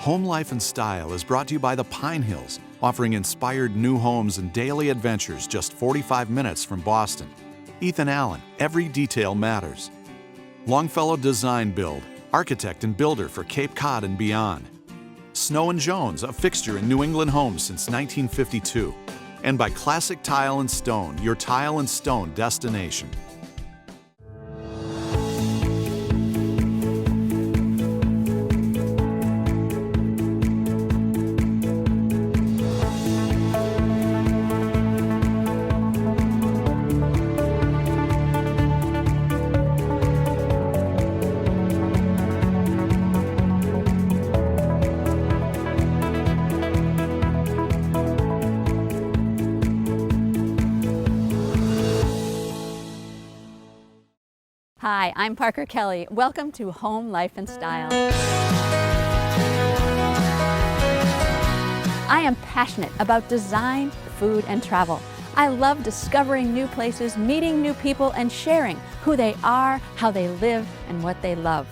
Home Life and Style is brought to you by the Pine Hills, offering inspired new homes and daily adventures just 45 minutes from Boston. Ethan Allen, every detail matters. Longfellow Design Build, architect and builder for Cape Cod and beyond. Snow & Jones, a fixture in New England homes since 1952. And by Classic Tile and Stone, your tile and stone destination. Hi, I'm Parker Kelley. Welcome to Home Life and Style. I am passionate about design, food, and travel. I love discovering new places, meeting new people, and sharing who they are, how they live, and what they love.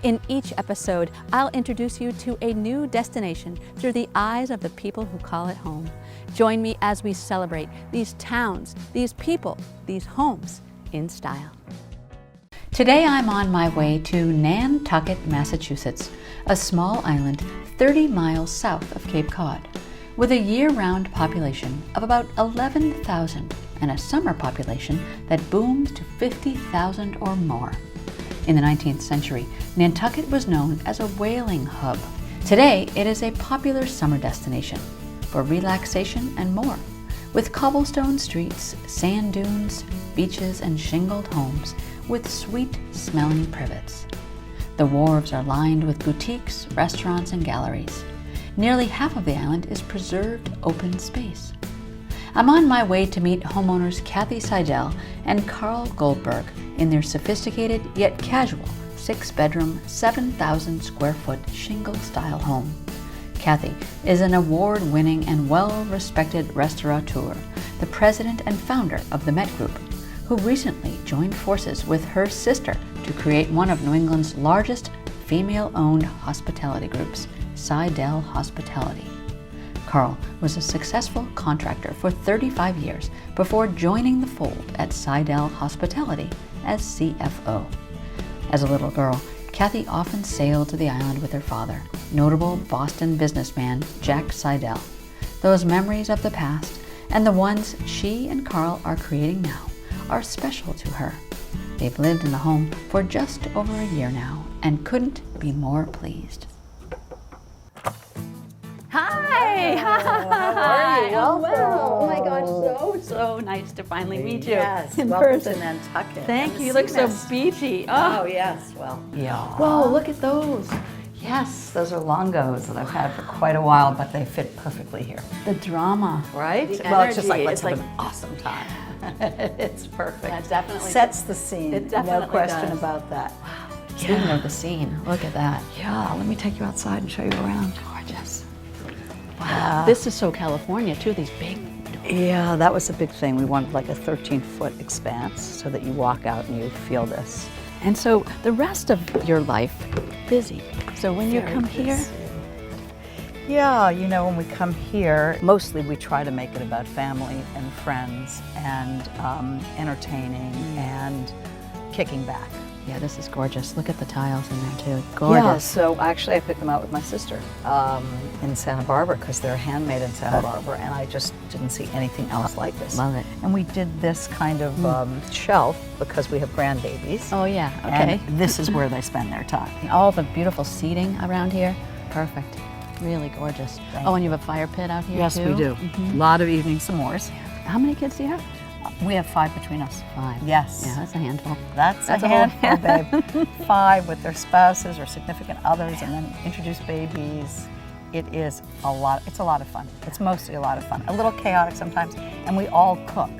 In each episode, I'll introduce you to a new destination through the eyes of the people who call it home. Join me as we celebrate these towns, these people, these homes in style. Today I'm on my way to Nantucket, Massachusetts, a small island 30 miles south of Cape Cod, with a year-round population of about 11,000 and a summer population that boomed to 50,000 or more. In the 19th century, Nantucket was known as a whaling hub. Today, it is a popular summer destination for relaxation and more, with cobblestone streets, sand dunes, beaches, and shingled homes with sweet-smelling privets. The wharves are lined with boutiques, restaurants, and galleries. Nearly half of the island is preserved open space. I'm on my way to meet homeowners Kathy Sidell and Carl Goldberg in their sophisticated yet casual 6-bedroom, 7,000 square foot shingle-style home. Kathy is an award-winning and well-respected restaurateur, the president and founder of the Met Group, who recently joined forces with her sister to create one of New England's largest female-owned hospitality groups, Sidell Hospitality. Carl was a successful contractor for 35 years before joining the fold at Sidell Hospitality as CFO. As a little girl, Kathy often sailed to the island with her father, notable Boston businessman Jack Sidell. Those memories of the past and the ones she and Carl are creating now are special to her. They've lived in the home for just over a year now and couldn't be more pleased. Hi! How are you? Welcome. Well, oh my gosh, so nice to finally meet you. Yes, in welcome person. to Nantucket. Thank you. You look so beachy. Oh yes, well. Yeah. Whoa, look at those. Yes, those are longos that I've had for quite a while, but they fit perfectly here. The drama. Right? The Well, it's just like, energy. let's It's have like- an awesome time. It's perfect. That definitely sets the scene. It definitely no question does. about that. Speaking of the scene, look at that. Yeah, let me take you outside and show you around. Gorgeous. Wow. This is so California too, these big doors. Yeah, that was a big thing. We wanted like a 13-foot expanse so that you walk out and you feel this. And so the rest of your life, busy. So when you Very come here, busy. Yeah, you know, when we come here, mostly we try to make it about family and friends and entertaining and kicking back. yeah, this is gorgeous. Look at the tiles in there too. Yeah, Gorgeous. so actually I picked them out with my sister in Santa Barbara because they're handmade in Santa Barbara, and I just didn't see anything else like this. Love it. And we did this kind of shelf because we have grandbabies. Oh yeah, okay. And this is where they spend their time. And all the beautiful seating around here, perfect. Really gorgeous. Oh, and you have a fire pit out here Yes, too? we do. A lot of evening s'mores. How many kids do you have? We have 5 between us. 5. Yes. Yeah, that's a handful. That's a a whole- handful, babe. 5 with their spouses or significant others, and then introduce babies. It is a lot. It's a lot of fun. It's mostly a lot of fun. A little chaotic sometimes, and we all cook.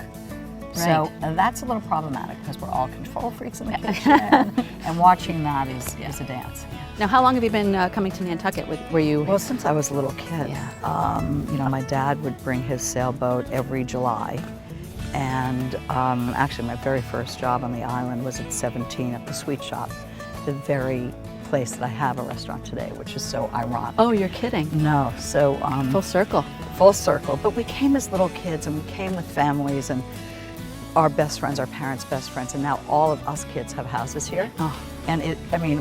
So that's a little problematic because we're all control freaks in the kitchen, and watching that is a dance. Now, how long have you been coming to Nantucket? Were you? Well, since I was a little kid, Yeah. you know, my dad would bring his sailboat every July. And actually, my very first job on the island was at 17 at the sweet shop, the very place that I have a restaurant today, which is so ironic. Oh, you're kidding. No, so Full circle. full circle. But we came as little kids, and we came with families, and our best friends, our parents' best friends, and now all of us kids have houses here. Oh. And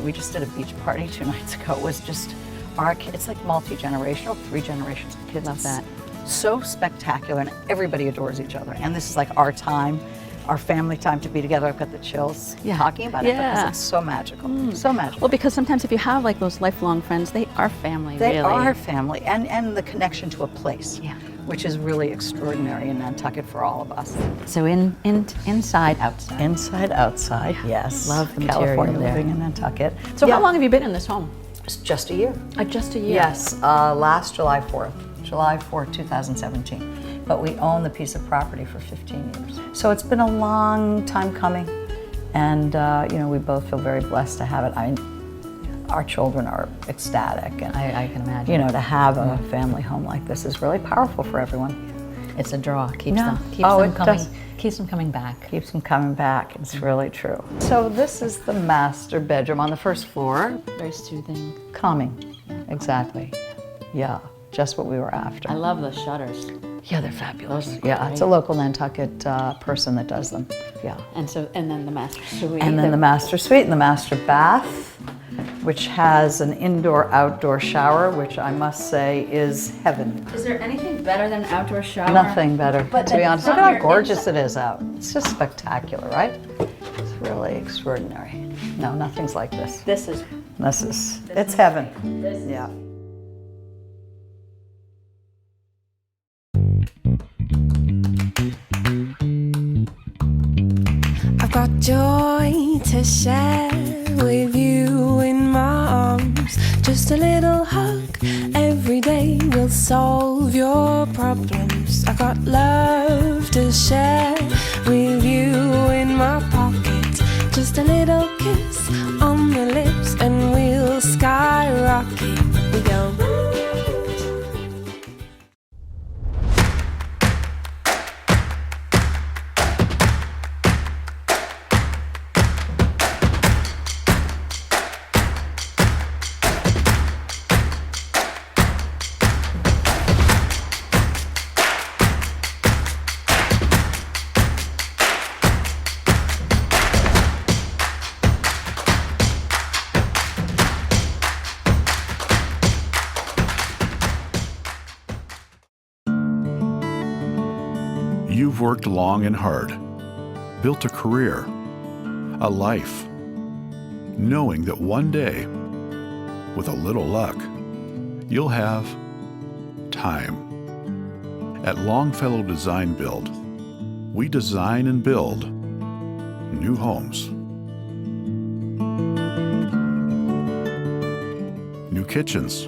we just did a beach party 2 nights ago. It was just it's like multi-generational, 3 generations of kids. Love that. So spectacular, and everybody adores each other. And this is like our time, our family time to be together. I've got the chills talking about it because it's so magical, so magical. Well, because sometimes if you have like those lifelong friends, they are family, They really. are family, and the connection to a place, Yeah. which is really extraordinary in Nantucket for all of us. So inside, outside. Inside, outside, yes. Love the material California there. living in Nantucket. So how long have you been in this home? It's just a year. Just a year. Yes, last July 4th, 2017. But we own the piece of property for 15 years. So it's been a long time coming, and we both feel very blessed to have it. I mean, our children are ecstatic, and I can imagine. to have a family home like this is really powerful for everyone. It's a draw. Keeps Yeah. them coming. Does. Keeps them coming back. Keeps them coming back. It's really true. So this is the master bedroom on the first floor. Very soothing. Calming. Exactly. Yeah, just what we were after. I love the shutters. Yeah, they're fabulous. Those are Yeah, great. it's a local Nantucket person that does them. Yeah. And then the master suite. And then the master suite and the master bath, which has an indoor-outdoor shower, which I must say is heaven. Is there anything better than an outdoor shower? Nothing better, But to be then honest. Look from at how your gorgeous it is out. It's just spectacular, right? It's really extraordinary. No, nothing's like this. It's heaven. Yeah. I've got joy to share with you in my arms. Just a little hug every day will solve your problems. I've got love to share with you in my pocket. Just a little kiss on the lips and we'll skyrocket. We go. You've worked long and hard, built a career, a life, knowing that one day, with a little luck, you'll have time. At Longfellow Design Build, we design and build new homes. New kitchens.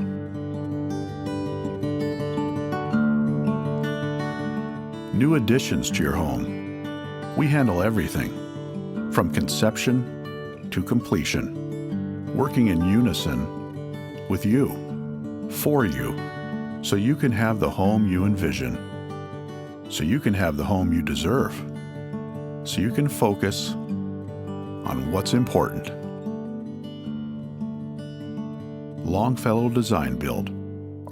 New additions to your home. We handle everything, from conception to completion, working in unison with you, for you, so you can have the home you envision, so you can have the home you deserve, so you can focus on what's important. Longfellow Design Build,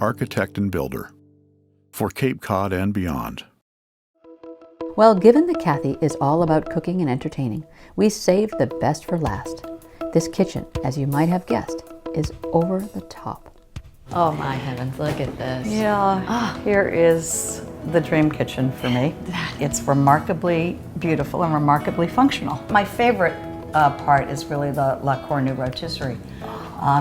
architect and builder, for Cape Cod and beyond. Well, given that Kathy is all about cooking and entertaining, we saved the best for last. This kitchen, as you might have guessed, is over the top. Oh my heavens, look at this. Yeah, here is the dream kitchen for me. It's remarkably beautiful and remarkably functional. My favorite part is really the La Cornue rotisserie.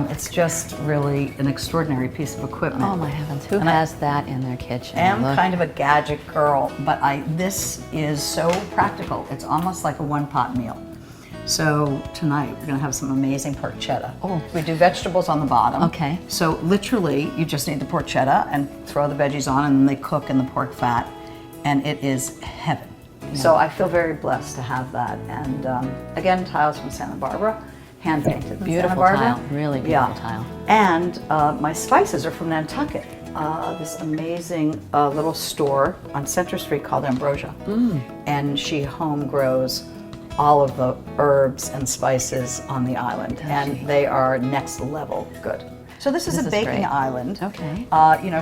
It's just really an extraordinary piece of equipment. Oh my heavens, who has that in their kitchen? I am Look. kind of a gadget girl, but this is so practical. It's almost like a one-pot meal. So tonight we're gonna have some amazing porchetta. Oh. We do vegetables on the bottom. Okay. So literally, you just need the porchetta and throw the veggies on, and then they cook in the pork fat, and it is heaven. Yeah. So I feel very blessed to have that. And again, tiles from Santa Barbara, hand painted. in Beautiful Santa Barbara. tile, really beautiful tile. And my spices are from Nantucket. This amazing little store on Center Street called Ambrosia. And she home grows all of the herbs and spices on the island, and they are next level good. So this is a baking great. island. Okay.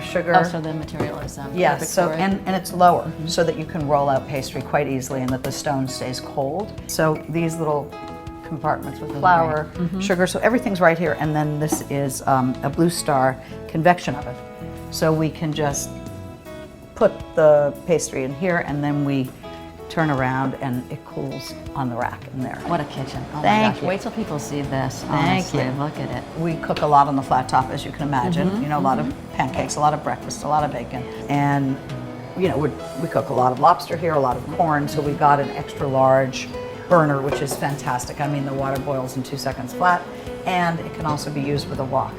Sugar. Oh, so the material is Yes, perfect so for it. and it's lower, so that you can roll out pastry quite easily and that the stone stays cold. So these little compartments with flour, sugar, so everything's right here. And then this is a Blue Star convection oven. So we can just put the pastry in here, and then we turn around and it cools on the rack in there. What a kitchen. Oh Thank my gosh. you. Wait till people see this. Thank Honestly, you. look at it. We cook a lot on the flat top, as you can imagine. A lot of pancakes, a lot of breakfast, a lot of bacon. And, we cook a lot of lobster here, a lot of corn, so we got an extra large burner, which is fantastic. I mean, the water boils in 2 seconds flat, and it can also be used with a wok,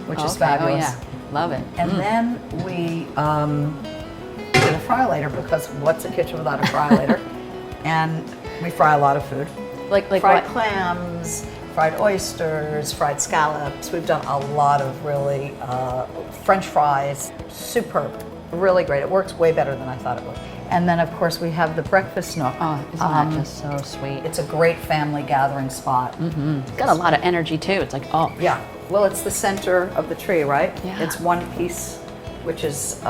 which is fabulous. Oh, yeah. Love it. And then we did a fry later, because what's a kitchen without a fry later? And we fry a lot of food. Like fried what? clams, fried oysters, fried scallops. We've done a lot of really French fries. Superb, really great. It works way better than I thought it would. And then, of course, we have the breakfast nook. Oh, isn't that just so sweet? It's a great family gathering spot. It's got a lot of energy too. It's like, oh. Yeah. Well, it's the center of the tree, right? Yeah. It's one piece, which is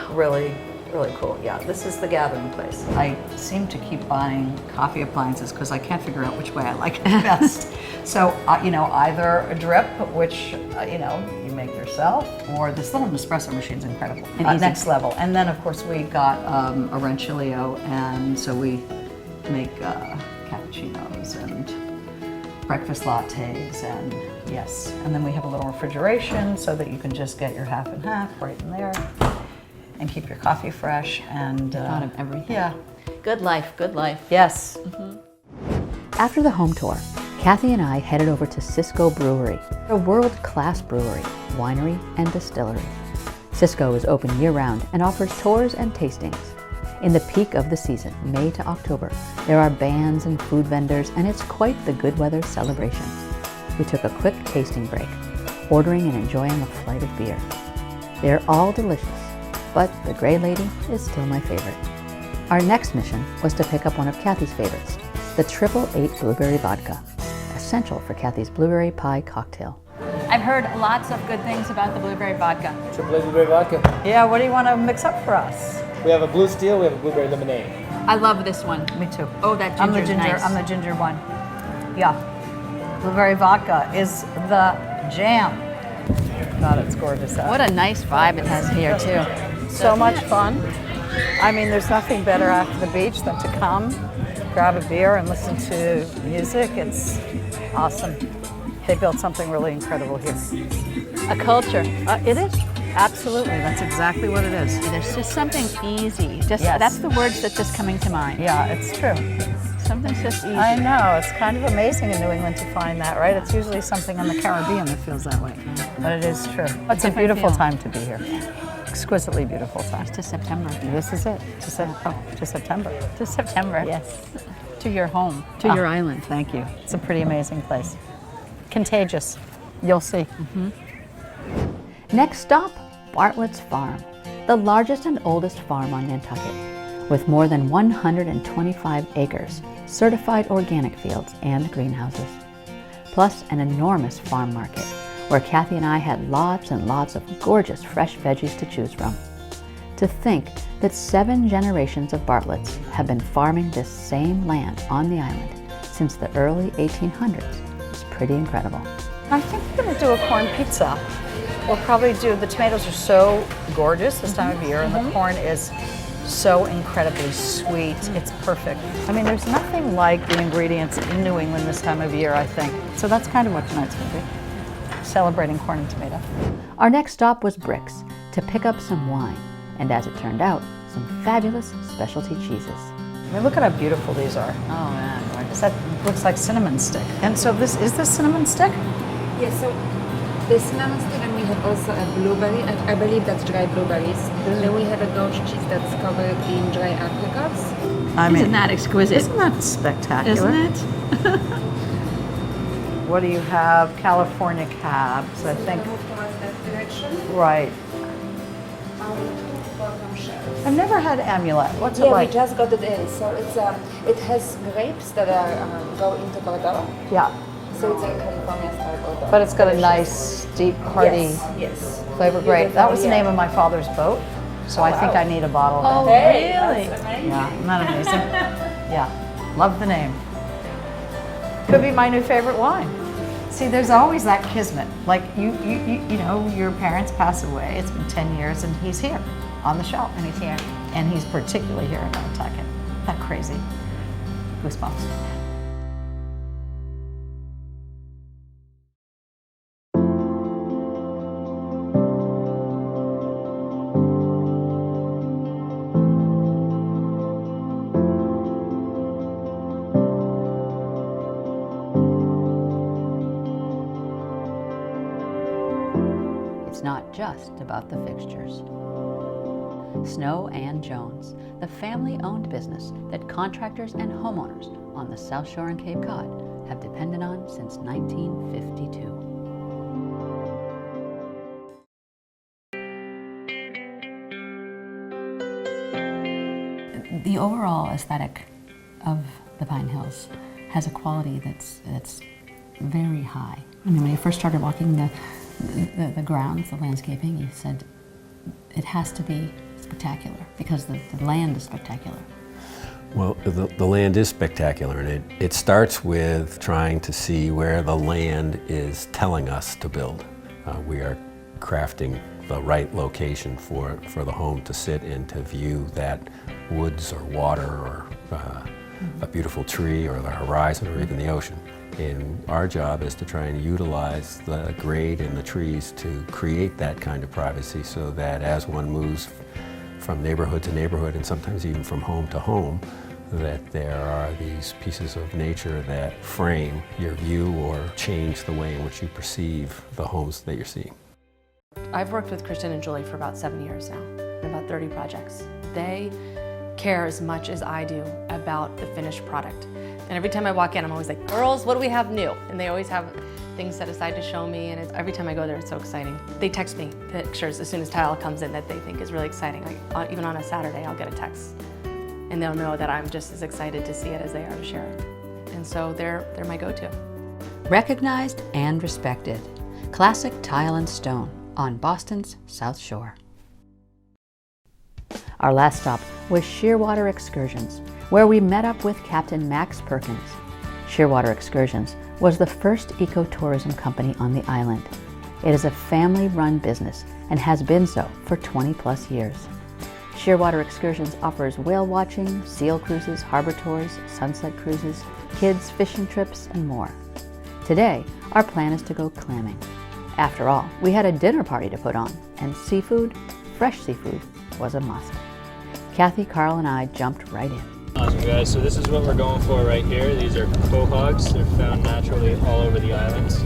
really, really cool. Yeah, this is the gathering place. I seem to keep buying coffee appliances because I can't figure out which way I like it best. So, either a drip, which, you make yourself, or this little Nespresso machine's incredible. And easy. Next level. And then, of course, we got a Rancilio, and so we make cappuccinos and breakfast lattes, and yes. And then we have a little refrigeration so that you can just get your half and half right in there and keep your coffee fresh. And Thought of everything. Yeah. Good life, good life. Yes. After the home tour, Kathy and I headed over to Cisco Brewery, a world-class brewery, winery, and distillery. Cisco is open year-round and offers tours and tastings. In the peak of the season, May to October, there are bands and food vendors, and it's quite the good weather celebration. We took a quick tasting break, ordering and enjoying a flight of beer. They're all delicious, but the Grey Lady is still my favorite. Our next mission was to pick up one of Kathy's favorites, the 888 Blueberry Vodka, essential for Kathy's blueberry pie cocktail. I've heard lots of good things about the blueberry vodka. 888 Blueberry Vodka. Yeah, what do you want to mix up for us? We have a blue steel, we have a blueberry lemonade. I love this one. Me too. Oh, that I'm the ginger's ginger. nice. I'm the ginger one. Yeah. Blueberry vodka is the jam. God, it's gorgeous out. What a nice vibe it has here, too. So much fun. I mean, there's nothing better after the beach than to come, grab a beer, and listen to music. It's awesome. They built something really incredible here. A culture. It is. Absolutely. That's exactly what it is. There's just something easy. Just Yes. That's the words that's just coming to mind. Yeah, it's true. Something's just easy. I know. It's kind of amazing in New England to find that, right? It's usually something in the Caribbean that feels that way. But it is true. It's a Different beautiful feel. time to be here. Exquisitely beautiful time. to September. This is it. To September. To September. Yes. To your home. To your island. Thank you. It's a pretty amazing place. Contagious. You'll see. Next stop, Bartlett's Farm, the largest and oldest farm on Nantucket, with more than 125 acres, certified organic fields, and greenhouses, plus an enormous farm market, where Kathy and I had lots and lots of gorgeous fresh veggies to choose from. To think that 7 generations of Bartletts have been farming this same land on the island since the early 1800s is pretty incredible. I think we're going to do a corn pizza. We'll probably do, the tomatoes are so gorgeous this time of year, and the corn is so incredibly sweet. It's perfect. I mean, there's nothing like the ingredients in New England this time of year, I think. So that's kind of what tonight's going to be. Celebrating corn and tomato. Our next stop was Bricks to pick up some wine, and as it turned out, some fabulous specialty cheeses. I mean, look at how beautiful these are. Oh man, gorgeous. That looks like cinnamon stick. And so is this cinnamon stick? Yes, so the cinnamon stick, and we have also a blueberry. I believe that's dry blueberries. Then we have a goat cheese that's covered in dry apricots. I mean, Isn't that exquisite? isn't that spectacular? Isn't it? What do you have? California cabs, I think. Move towards that direction. Right. welcome chef. I've never had amulet. What's it Yeah, like? we just got it in. So it's it has grapes that are go into Bordeaux. Yeah, So it's a California style Bordeaux. but it's got a nice, deep, hearty Yes. flavor. Great. That was the name of my father's boat, so I think I need a bottle of it. Really? Yeah, isn't that amazing? Yeah, love the name. Could be my new favorite wine. See, there's always that kismet. Like you know, your parents pass away. It's been 10 years, and he's here on the shelf. And it's here. And he's particularly here in Nantucket. Isn't that crazy? Goosebumps. It's not just about the fixtures. Snow and Jones, the family-owned business that contractors and homeowners on the South Shore and Cape Cod have depended on since 1952. The overall aesthetic of the Pine Hills has a quality that's very high. I mean, when you first started walking the grounds, the landscaping, you said it has to be spectacular because the land is spectacular. Well, the land is spectacular, and it starts with trying to see where the land is telling us to build. We are crafting the right location for the home to sit in, to view that woods or water or a beautiful tree or the horizon or even the ocean. And our job is to try and utilize the grade and the trees to create that kind of privacy, so that as one moves from neighborhood to neighborhood and sometimes even from home to home, that there are these pieces of nature that frame your view or change the way in which you perceive the homes that you're seeing. I've worked with Kristen and Julie for about 7 years now, about 30 projects. They care as much as I do about the finished product. And every time I walk in, I'm always like, girls, what do we have new? And they always have things set aside to show me, and every time I go there, it's so exciting. They text me pictures as soon as tile comes in that they think is really exciting. Like, even on a Saturday, I'll get a text, and they'll know that I'm just as excited to see it as they are to share it. And so they're my go-to. Recognized and respected. Classic Tile and Stone on Boston's South Shore. Our last stop was Shearwater Excursions, where we met up with Captain Max Perkins. Shearwater Excursions was the first ecotourism company on the island. It is a family-run business and has been so for 20-plus years. Shearwater Excursions offers whale watching, seal cruises, harbor tours, sunset cruises, kids fishing trips, and more. Today, our plan is to go clamming. After all, we had a dinner party to put on, and seafood, fresh seafood, was a must. Kathy, Carl, and I jumped right in. Awesome, guys. So this is what we're going for right here. These are quahogs. They're found naturally all over the islands.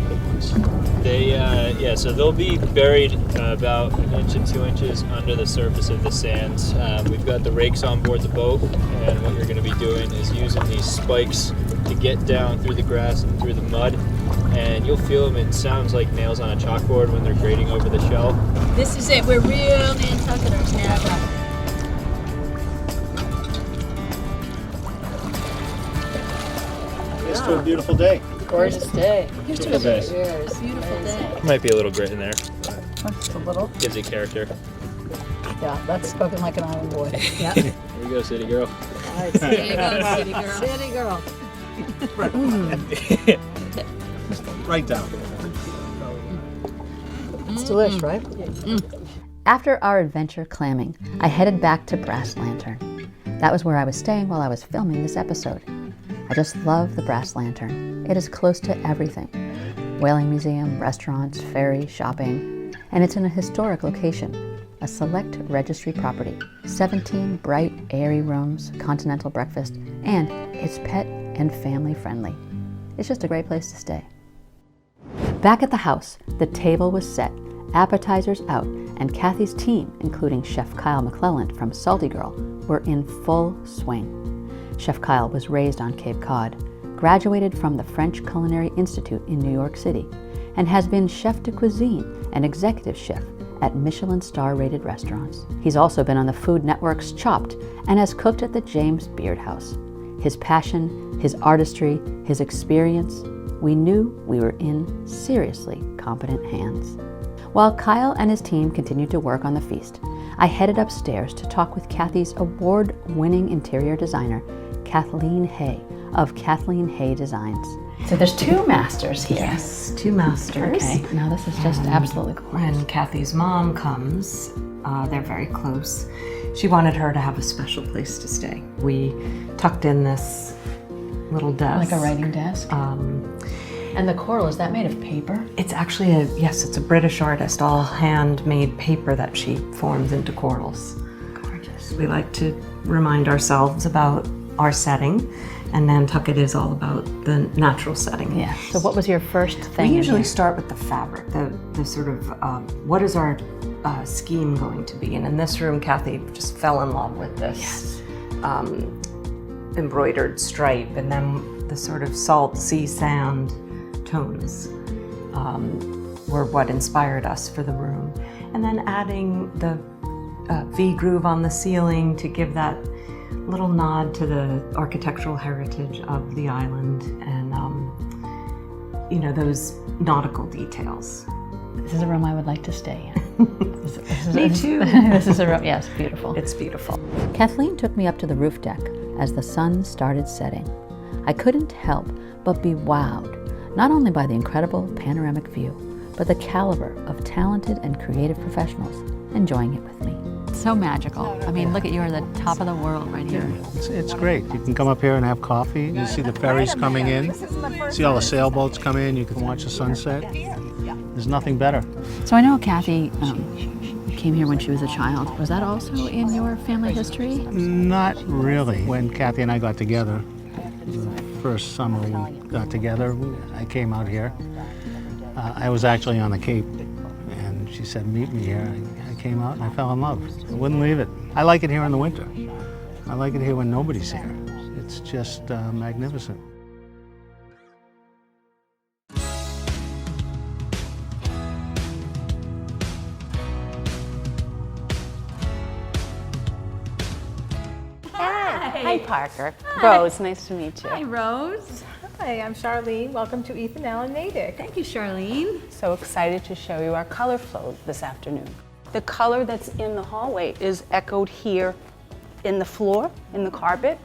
So they'll be buried about 1 inch and 2 inches under the surface of the sands. We've got the rakes on board the boat, and what you're going to be doing is using these spikes to get down through the grass and through the mud. And you'll feel them. It sounds like nails on a chalkboard when they're grating over the shell. This is it. We're real Nantucketers now. Here's to a beautiful day. Gorgeous day. Here's to a day. Cheers. Beautiful day. Might be a little grit in there. Just a little. Gives it character. Yeah, that's spoken like an island boy. Yeah. There you go, city girl. There you go, city girl. City girl. Right down. It's delish, right? After our adventure clamming, I headed back to Brass Lantern. That was where I was staying while I was filming this episode. I just love the Brass Lantern. It is close to everything. Whaling museum, restaurants, ferry, shopping, and it's in a historic location, a select registry property, 17 bright, airy rooms, continental breakfast, and it's pet and family friendly. It's just a great place to stay. Back at the house, the table was set, appetizers out, and Kathy's team, including Chef Kyle McClelland from Saltie Girl, were in full swing. Chef Kyle was raised on Cape Cod, graduated from the French Culinary Institute in New York City, and has been chef de cuisine and executive chef at Michelin star-rated restaurants. He's also been on the Food Network's Chopped and has cooked at the James Beard House. His passion, his artistry, his experience, we knew we were in seriously competent hands. While Kyle and his team continued to work on the feast, I headed upstairs to talk with Kathy's award-winning interior designer, Kathleen Hay of Kathleen Hay Designs. So there's two masters here. Yes, two masters. Okay, now this is just absolutely gorgeous. When Kathy's mom comes, they're very close. She wanted her to have a special place to stay. We tucked in this little desk. Like a writing desk? And the coral, is that made of paper? It's actually it's a British artist, all handmade paper that she forms into corals. Gorgeous. We like to remind ourselves about our setting, and Nantucket is all about the natural setting. Yeah. So what was your first thing? We usually start with the fabric, the sort of, what is our scheme going to be? And in this room, Kathy just fell in love with this embroidered stripe, and then the sort of salt sea sand tones were what inspired us for the room. And then adding the V-groove on the ceiling to give that little nod to the architectural heritage of the island and, those nautical details. This is a room I would like to stay in. Me too. This is a room, yes, beautiful. It's beautiful. Kathleen took me up to the roof deck as the sun started setting. I couldn't help but be wowed, not only by the incredible panoramic view, but the caliber of talented and creative professionals enjoying it with me. So magical. I mean, look at you are the top of the world right here. It's great. You can come up here and have coffee. You see the ferries coming in. See all the sailboats come in. You can watch the sunset. There's nothing better. So I know Kathy came here when she was a child. Was that also in your family history? Not really. When Kathy and I got together, the first summer we got together, I came out here. I was actually on the Cape, and she said, meet me here. I came out and I fell in love. I wouldn't leave it. I like it here in the winter. I like it here when nobody's here. It's just magnificent. Hi, Parker. Hi. Rose, nice to meet you. Hi, Rose. Hi, I'm Charlene. Welcome to Ethan Allen Natick. Thank you, Charlene. So excited to show you our color flow this afternoon. The color that's in the hallway is echoed here in the floor, in the carpet,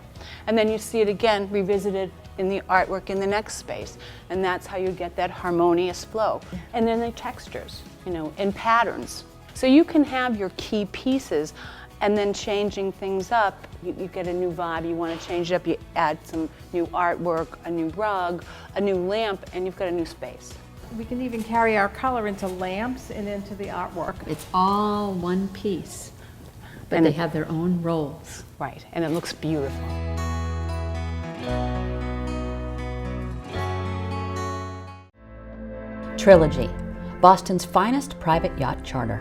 and then you see it again revisited in the artwork in the next space, and that's how you get that harmonious flow. And then the textures, and patterns. So you can have your key pieces and then changing things up, you get a new vibe, you want to change it up, you add some new artwork, a new rug, a new lamp, and you've got a new space. We can even carry our color into lamps and into the artwork. It's all one piece, but they have their own roles. Right, and it looks beautiful. Trilogy, Boston's finest private yacht charter.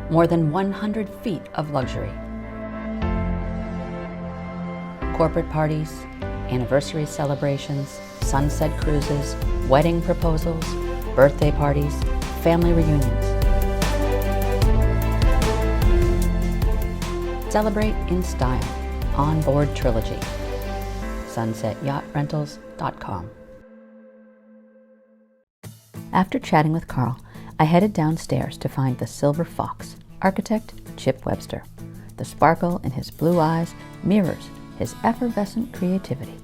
More than 100 feet of luxury. Corporate parties, anniversary celebrations, sunset cruises, wedding proposals, birthday parties, family reunions. Celebrate in style. On board Trilogy. SunsetYachtRentals.com. After chatting with Carl, I headed downstairs to find the Silver Fox, architect Chip Webster. The sparkle in his blue eyes mirrors his effervescent creativity.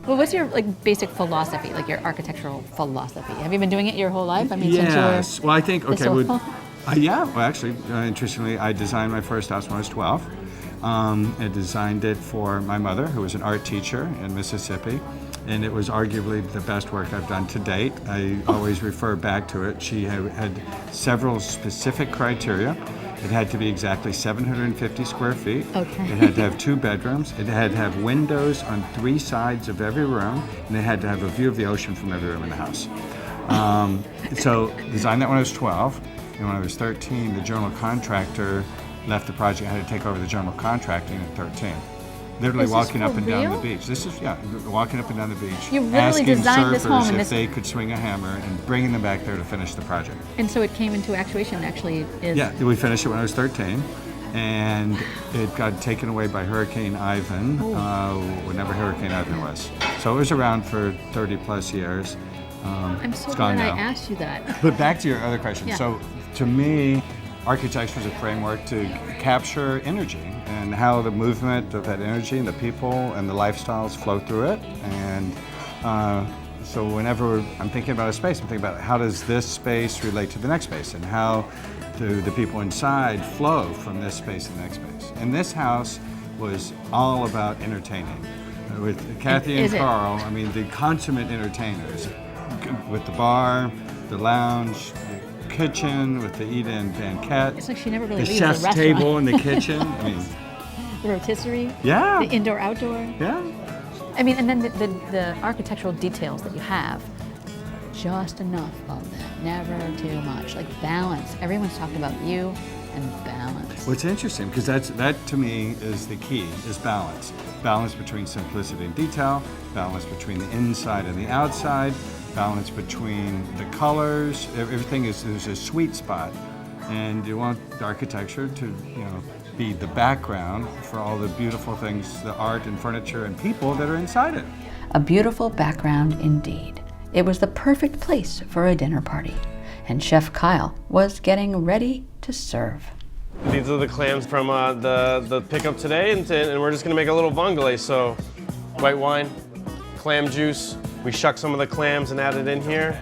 Well, what's your basic philosophy, your architectural philosophy? Have you been doing it your whole life? I mean, yes. Since you were well, I think actually, interestingly, I designed my first house when I was 12. I designed it for my mother, who was an art teacher in Mississippi. And it was arguably the best work I've done to date. I always refer back to it. She had several specific criteria. It had to be exactly 750 square feet. Okay. It had to have 2 bedrooms. It had to have windows on 3 sides of every room, and it had to have a view of the ocean from every room in the house. So designed that when I was 12, and when I was 13, the general contractor left the project. I had to take over the general contracting at 13. literally This is walking up for and down real? the beach. This is, yeah, walking up and down the beach. You literally asking designed this home surfers and if this- they could swing a hammer and bringing them back there to finish the project. And so it came into actuation actually is... Yeah, we finished it when I was 13, and it got taken away by Hurricane Ivan, whenever Hurricane Ivan was. So it was around for 30 plus years. I'm so it's gone glad I now. asked you that. But back to your other question. Yeah. So to me, architecture is a framework to capture energy and how the movement of that energy and the people and the lifestyles flow through it. And so whenever I'm thinking about a space, I'm thinking about how does this space relate to the next space and how do the people inside flow from this space to the next space. And this house was all about entertaining. With Kathy and Is it? Carl, I mean, the consummate entertainers. With the bar, the lounge, the kitchen, with the eat-in banquette. It's like she never really the leaves chef's the restaurant. table in the kitchen. I mean, The rotisserie. Yeah. The indoor-outdoor. yeah. I mean, and then the architectural details that you have, just enough of them, never too much. Like balance. Everyone's talked about you and balance. What's interesting, because that to me is the key, is balance. Balance between simplicity and detail, balance between the inside and the outside, balance between the colors. Everything is there's a sweet spot, and you want the architecture to be the background for all the beautiful things, the art and furniture and people that are inside it. A beautiful background indeed. It was the perfect place for a dinner party, and Chef Kyle was getting ready to serve. These are the clams from the pickup today, and we're just gonna make a little vongole. So, white wine, clam juice. We shuck some of the clams and add it in here,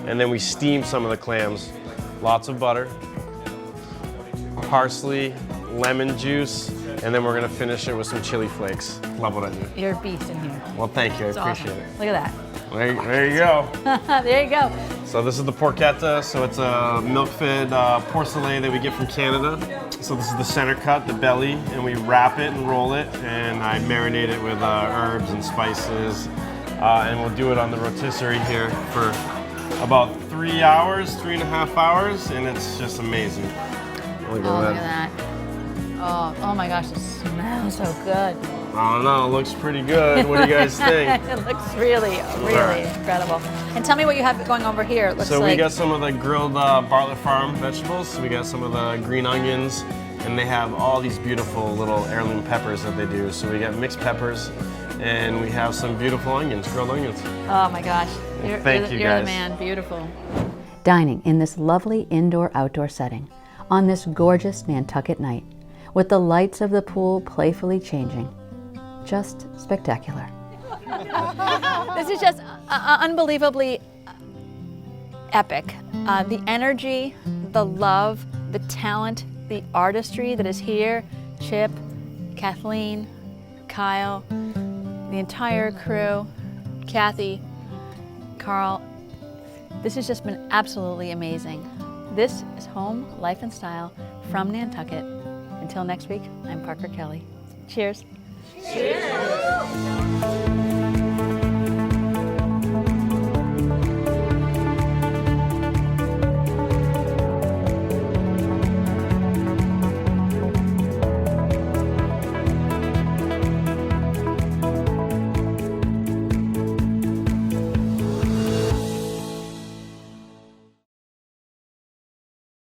and then we steam some of the clams. Lots of butter, parsley, lemon juice, and then we're gonna finish it with some chili flakes. Love what I do. You're a beast in here. Well, thank you, I It's appreciate awesome. it. Look at There you go. that. There you go. So this is the porchetta, so it's a milk-fed porcelain that we get from Canada. So this is the center cut, the belly, and we wrap it and roll it, and I marinate it with herbs and spices, and we'll do it on the rotisserie here for about 3 hours, 3.5 hours, and it's just amazing. Look Look at that. Oh my gosh, it smells so good. I don't know, it looks pretty good. What do you guys think? It looks really, really incredible. And tell me what you have going over here. It looks So like we got some of the grilled Bartlett Farm vegetables. We got some of the green onions, and they have all these beautiful little heirloom peppers that they do. So we got mixed peppers, and we have some beautiful onions, grilled onions. oh my gosh. You're Thank you, the guys. man. Beautiful. Dining in this lovely indoor-outdoor setting on this gorgeous Nantucket night with the lights of the pool playfully changing. Just spectacular. This is just unbelievably epic. The energy, the love, the talent, the artistry that is here. Chip, Kathleen, Kyle, the entire crew, Kathy, Carl. This has just been absolutely amazing. This is Home, Life and Style from Nantucket. Until next week, I'm Parker Kelley. Cheers. Cheers.